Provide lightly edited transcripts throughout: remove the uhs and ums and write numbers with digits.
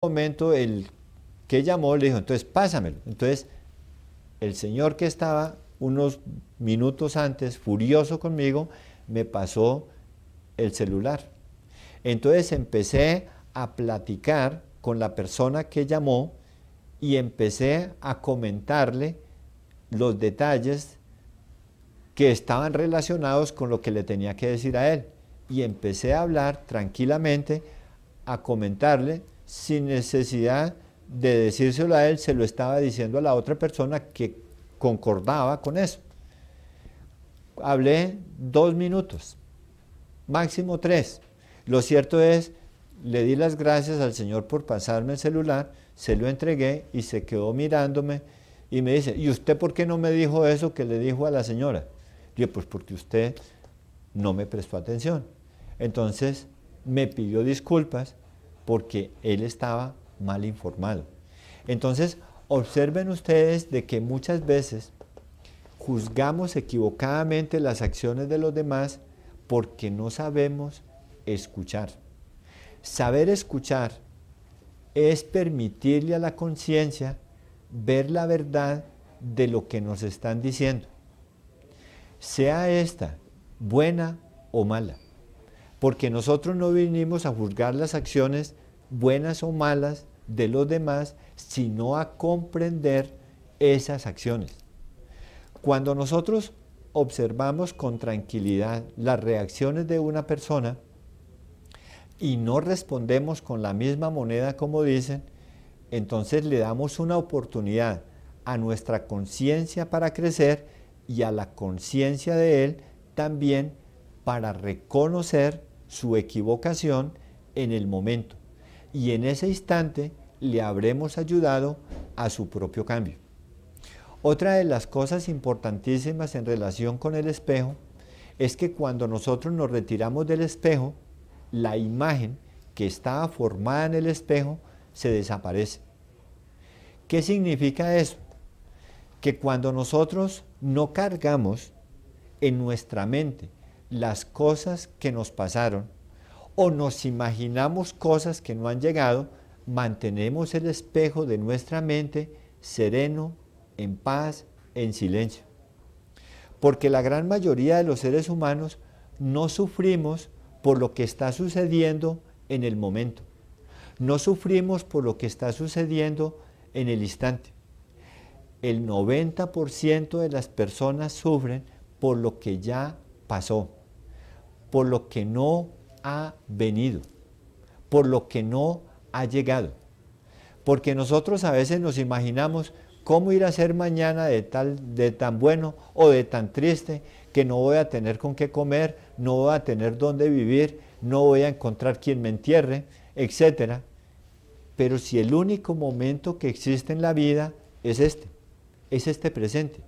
momento el que llamó le dijo, entonces pásamelo. Entonces el señor que estaba unos minutos antes, furioso conmigo, me pasó el celular. Entonces empecé a platicar con la persona que llamó y empecé a comentarle los detalles que estaban relacionados con lo que le tenía que decir a él. Y empecé a hablar tranquilamente, a comentarle sin necesidad de decírselo a él, se lo estaba diciendo a la otra persona que concordaba con eso. Hablé 2 minutos, máximo 3. Lo cierto es, le di las gracias al señor por pasarme el celular, se lo entregué y se quedó mirándome y me dice, ¿y usted por qué no me dijo eso que le dijo a la señora? Yo, pues porque usted no me prestó atención. Entonces me pidió disculpas porque él estaba mal informado. Entonces observen ustedes de que muchas veces juzgamos equivocadamente las acciones de los demás porque no sabemos escuchar. Saber escuchar es permitirle a la conciencia ver la verdad de lo que nos están diciendo, sea esta buena o mala, porque nosotros no vinimos a juzgar las acciones buenas o malas de los demás, sino a comprender esas acciones. Cuando nosotros observamos con tranquilidad las reacciones de una persona y no respondemos con la misma moneda como dicen, entonces le damos una oportunidad a nuestra conciencia para crecer y a la conciencia de él también para reconocer su equivocación en el momento. Y en ese instante le habremos ayudado a su propio cambio. Otra de las cosas importantísimas en relación con el espejo es que cuando nosotros nos retiramos del espejo, la imagen que estaba formada en el espejo se desaparece. ¿Qué significa eso? Que cuando nosotros no cargamos en nuestra mente las cosas que nos pasaron o nos imaginamos cosas que no han llegado, mantenemos el espejo de nuestra mente sereno, en paz, en silencio. Porque la gran mayoría de los seres humanos no sufrimos por lo que está sucediendo en el momento. No sufrimos por lo que está sucediendo en el instante. El 90% de las personas sufren por lo que ya pasó, por lo que no ha venido, por lo que no ha llegado. Porque nosotros a veces nos imaginamos cómo ir a ser mañana de tan bueno o de tan triste que no voy a tener con qué comer, no voy a tener dónde vivir, no voy a encontrar quien me entierre, etc. Pero si el único momento que existe en la vida es este presente.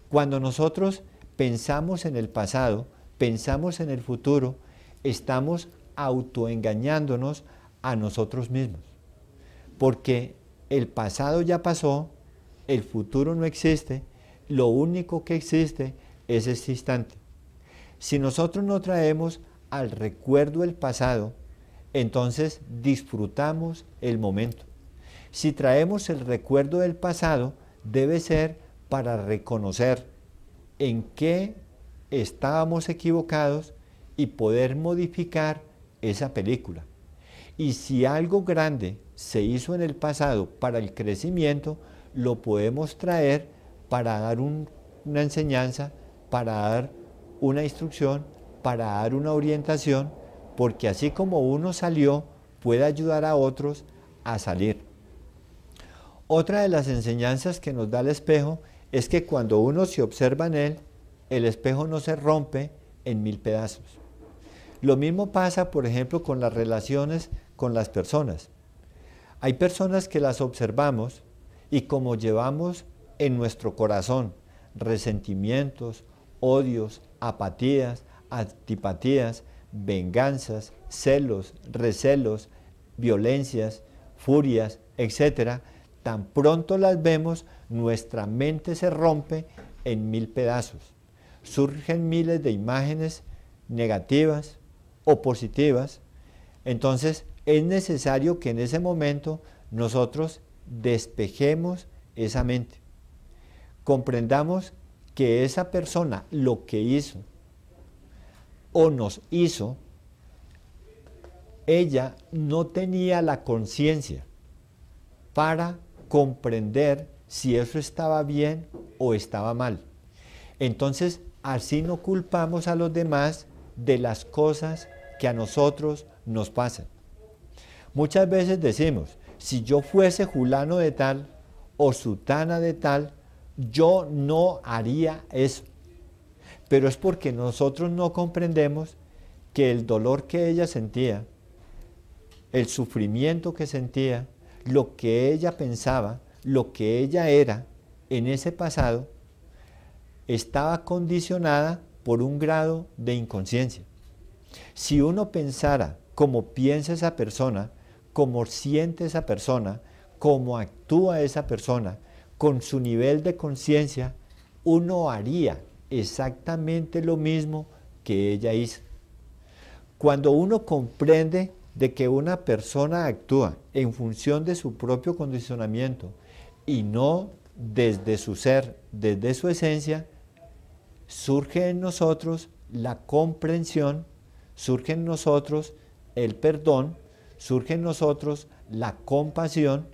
Cuando nosotros pensamos en el pasado, pensamos en el futuro, estamos autoengañándonos a nosotros mismos. Porque el pasado ya pasó, el futuro no existe, lo único que existe es este instante. Si nosotros no traemos al recuerdo el pasado, entonces disfrutamos el momento. Si traemos el recuerdo del pasado, debe ser para reconocer en qué estábamos equivocados y poder modificar esa película. Y si algo grande se hizo en el pasado para el crecimiento, lo podemos traer para dar una enseñanza, para dar una instrucción, para dar una orientación, porque así como uno salió, puede ayudar a otros a salir. Otra de las enseñanzas que nos da el espejo es que cuando uno se observa en él, el espejo no se rompe en 1000 pedazos. Lo mismo pasa, por ejemplo, con las relaciones con las personas. Hay personas que las observamos y como llevamos en nuestro corazón resentimientos, odios, apatías, antipatías, venganzas, celos, recelos, violencias, furias, etc., tan pronto las vemos, nuestra mente se rompe en 1000 pedazos. Surgen miles de imágenes negativas o positivas. Entonces es necesario que en ese momento nosotros despejemos esa mente. Comprendamos que esa persona lo que hizo o nos hizo, ella no tenía la conciencia para comprender si eso estaba bien o estaba mal. Entonces, así no culpamos a los demás de las cosas que a nosotros nos pasan. Muchas veces decimos, si yo fuese fulano de tal o sutana de tal, yo no haría eso. Pero es porque nosotros no comprendemos que el dolor que ella sentía, el sufrimiento que sentía, lo que ella pensaba, lo que ella era en ese pasado, estaba condicionada por un grado de inconsciencia. Si uno pensara como piensa esa persona, como siente esa persona, cómo actúa esa persona, con su nivel de conciencia, uno haría exactamente lo mismo que ella hizo. Cuando uno comprende de que una persona actúa en función de su propio condicionamiento y no desde su ser, desde su esencia, surge en nosotros la comprensión, surge en nosotros el perdón, surge en nosotros la compasión.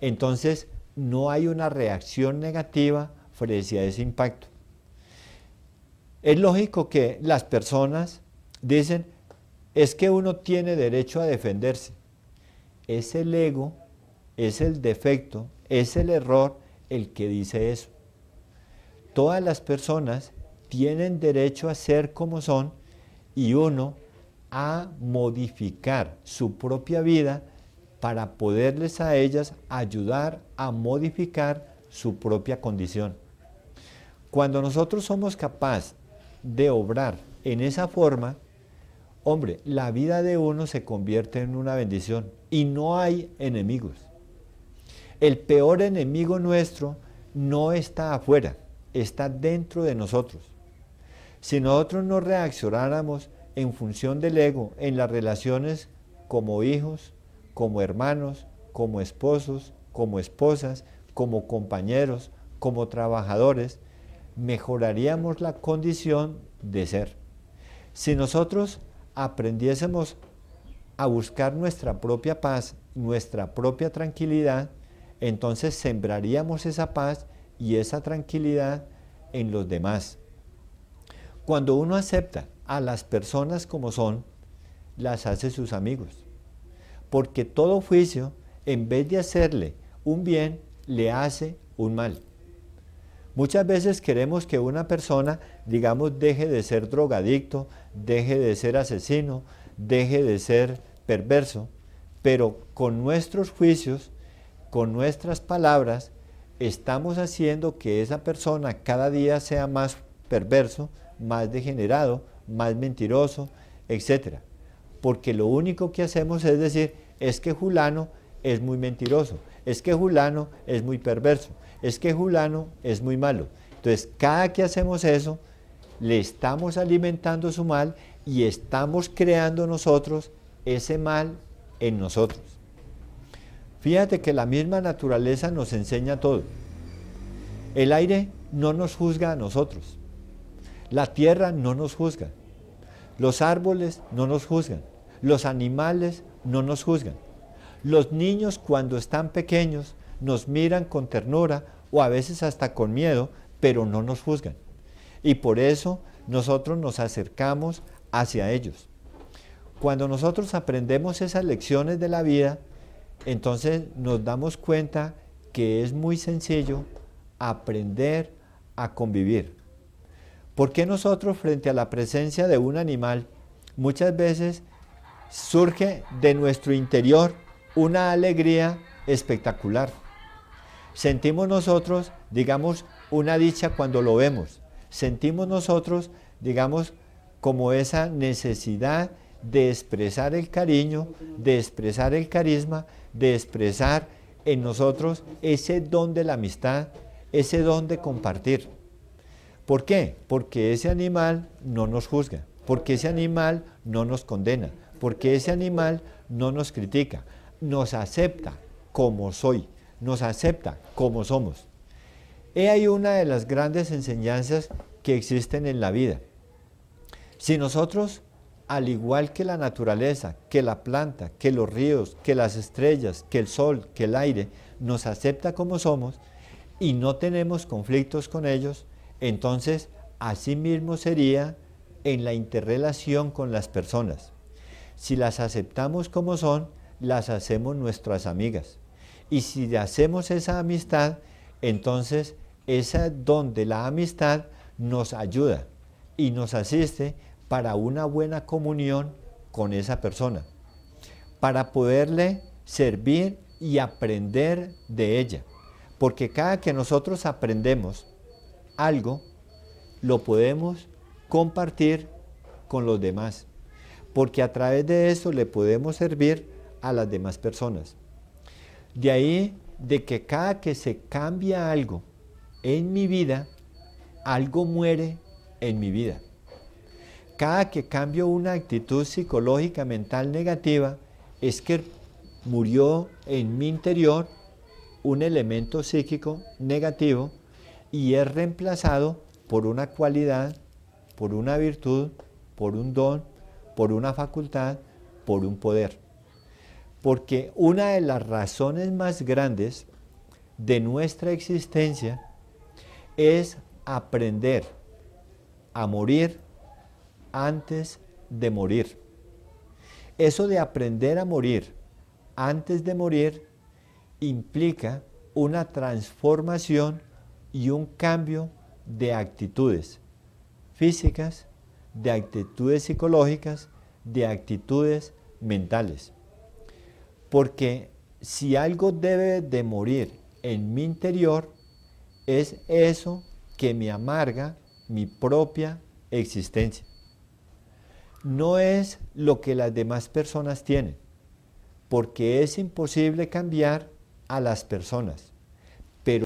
Entonces no hay una reacción negativa frente a ese impacto. Es lógico que las personas dicen, es que uno tiene derecho a defenderse. Es el ego, es el defecto, es el error el que dice eso. Todas las personas tienen derecho a ser como son y uno a modificar su propia vida para poderles a ellas ayudar a modificar su propia condición. Cuando nosotros somos capaces de obrar en esa forma, hombre, la vida de uno se convierte en una bendición y no hay enemigos. El peor enemigo nuestro no está afuera, está dentro de nosotros. Si nosotros no reaccionáramos en función del ego en las relaciones como hijos, como hermanos, como esposos, como esposas, como compañeros, como trabajadores, mejoraríamos la condición de ser. Si nosotros aprendiésemos a buscar nuestra propia paz, nuestra propia tranquilidad, entonces sembraríamos esa paz y esa tranquilidad en los demás. Cuando uno acepta a las personas como son, las hace sus amigos. Porque todo juicio, en vez de hacerle un bien, le hace un mal. Muchas veces queremos que una persona, digamos, deje de ser drogadicto, deje de ser asesino, deje de ser perverso, pero con nuestros juicios, con nuestras palabras, estamos haciendo que esa persona cada día sea más perverso, más degenerado, más mentiroso, etc. Porque lo único que hacemos es decir, es que fulano es muy mentiroso, es que fulano es muy perverso, es que fulano es muy malo. Entonces, cada que hacemos eso, le estamos alimentando su mal y estamos creando nosotros ese mal en nosotros. Fíjate que la misma naturaleza nos enseña todo. El aire no nos juzga a nosotros. La tierra no nos juzga. Los árboles no nos juzgan. Los animales no nos juzgan. Los niños cuando están pequeños nos miran con ternura o a veces hasta con miedo, pero no nos juzgan. Y por eso nosotros nos acercamos hacia ellos. Cuando nosotros aprendemos esas lecciones de la vida, entonces nos damos cuenta que es muy sencillo aprender a convivir. ¿Por qué nosotros frente a la presencia de un animal muchas veces surge de nuestro interior una alegría espectacular? Sentimos nosotros, digamos, una dicha cuando lo vemos. Sentimos nosotros, digamos, como esa necesidad de expresar el cariño, de expresar el carisma, de expresar en nosotros ese don de la amistad, ese don de compartir. ¿Por qué? Porque ese animal no nos juzga, porque ese animal no nos condena, porque ese animal no nos critica, nos acepta como soy, nos acepta como somos. He ahí una de las grandes enseñanzas que existen en la vida. Si nosotros, al igual que la naturaleza, que la planta, que los ríos, que las estrellas, que el sol, que el aire, nos acepta como somos y no tenemos conflictos con ellos, entonces así mismo sería en la interrelación con las personas. Si las aceptamos como son, las hacemos nuestras amigas. Y si hacemos esa amistad, entonces es donde la amistad nos ayuda y nos asiste para una buena comunión con esa persona, para poderle servir y aprender de ella. Porque cada que nosotros aprendemos algo, lo podemos compartir con los demás, porque a través de eso le podemos servir a las demás personas. De ahí de que cada que se cambia algo en mi vida, algo muere en mi vida. Cada que cambio una actitud psicológica, mental negativa, es que murió en mi interior un elemento psíquico negativo y es reemplazado por una cualidad, por una virtud, por un don, por una facultad, por un poder. Porque una de las razones más grandes de nuestra existencia es aprender a morir antes de morir. Eso de aprender a morir antes de morir implica una transformación y un cambio de actitudes físicas, de actitudes psicológicas, de actitudes mentales. Porque si algo debe de morir en mi interior, es eso que me amarga mi propia existencia. No es lo que las demás personas tienen, porque es imposible cambiar a las personas.